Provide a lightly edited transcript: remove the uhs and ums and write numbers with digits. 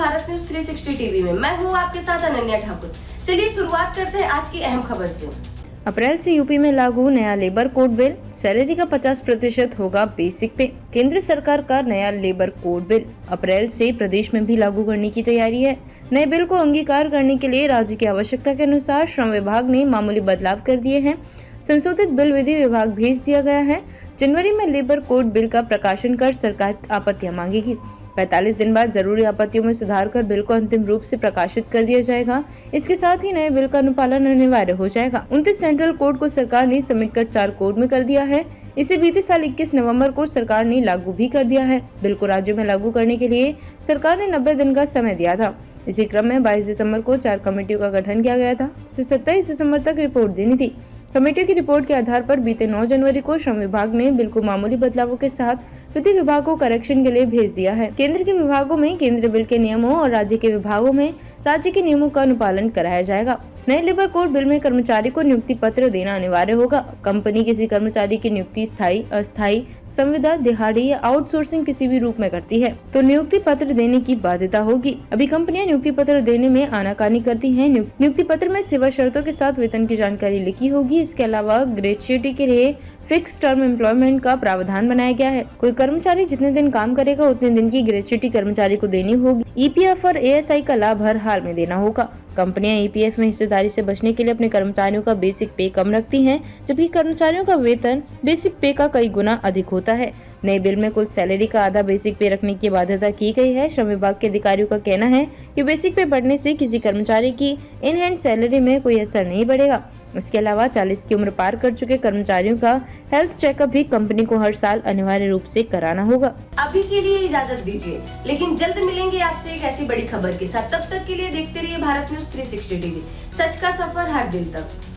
Bharat news 360 TV में। मैं हूं आपके साथ अनन्या ठाकुर। चलिए शुरुआत करते हैं आज की अहम खबर से। अप्रैल से यूपी में लागू नया लेबर कोड बिल। सैलरी का 50% होगा बेसिक पे। केंद्र सरकार का नया लेबर कोड बिल अप्रैल से प्रदेश में भी लागू करने की तैयारी है। नए बिल को अंगीकार करने के लिए राज्य की आवश्यकता के अनुसार श्रम विभाग ने मामूली बदलाव कर दिए हैं। संशोधित बिल विधि विभाग भेज दिया गया है। जनवरी में लेबर कोड बिल का प्रकाशन कर सरकार आपत्तियां मांगेगी। 45 दिन बाद जरूरी आपत्तियों में सुधार कर बिल को अंतिम रूप से प्रकाशित कर दिया जाएगा। इसके साथ ही नए बिल का अनुपालन अनिवार्य हो जाएगा। 29 सेंट्रल कोड को सरकार ने समेट कर 4 कोड में कर दिया है। इसे बीते साल 21 नवंबर को सरकार ने लागू भी कर दिया है। बिल को राज्यों में लागू करने के लिए सरकार ने 90 दिन का समय दिया था। इसी क्रम में 22 दिसंबर को 4 कमेटियों का गठन किया गया था, जिसे 27 दिसंबर तक रिपोर्ट देनी थी। कमेटी की रिपोर्ट के आधार पर बीते 9 जनवरी को श्रम विभाग ने बिल को मामूली बदलावों के साथ विधि विभाग को करेक्शन के लिए भेज दिया है। केंद्र के विभागों में केंद्रीय बिल के नियमों और राज्य के विभागों में राज्य के नियमों का अनुपालन कराया जाएगा। नए लेबर कोड बिल में कर्मचारी को नियुक्ति पत्र देना अनिवार्य होगा। कंपनी किसी कर्मचारी की नियुक्ति स्थायी, अस्थायी, संविदा, दिहाड़ी या आउटसोर्सिंग किसी भी रूप में करती है तो नियुक्ति पत्र देने की बाध्यता होगी। अभी कंपनियां नियुक्ति पत्र देने में आनाकानी करती हैं। नियुक्ति पत्र में सेवा शर्तों के साथ वेतन की जानकारी लिखी होगी। इसके अलावा ग्रेच्युटी के लिए फिक्स टर्म एम्प्लॉयमेंट का प्रावधान बनाया गया है। कोई कर्मचारी जितने दिन काम करेगा उतने दिन की ग्रेच्युटी कर्मचारी को देनी होगी। ईपीएफ और एएसआई का लाभ हर हाल में देना होगा। कंपनियां ईपीएफ में हिस्सेदारी से बचने के लिए अपने कर्मचारियों का बेसिक पे कम रखती हैं, जबकि कर्मचारियों का वेतन बेसिक पे का कई गुना अधिक होता है। नए बिल में कुल सैलरी का आधा बेसिक पे रखने की बाध्यता की गई है। श्रम विभाग के अधिकारियों का कहना है कि बेसिक पे बढ़ने से किसी कर्मचारी की इन हैंड सैलरी में कोई असर नहीं पड़ेगा। इसके अलावा 40 की उम्र पार कर चुके कर्मचारियों का हेल्थ चेकअप भी कंपनी को हर साल अनिवार्य रूप से कराना होगा। अभी के लिए इजाजत दीजिए, लेकिन जल्द मिलेंगे आपसे एक ऐसी बड़ी खबर के साथ। तब तक के लिए देखते रहिए भारत न्यूज 360 टीवी। सच का सफर हर दिल तक।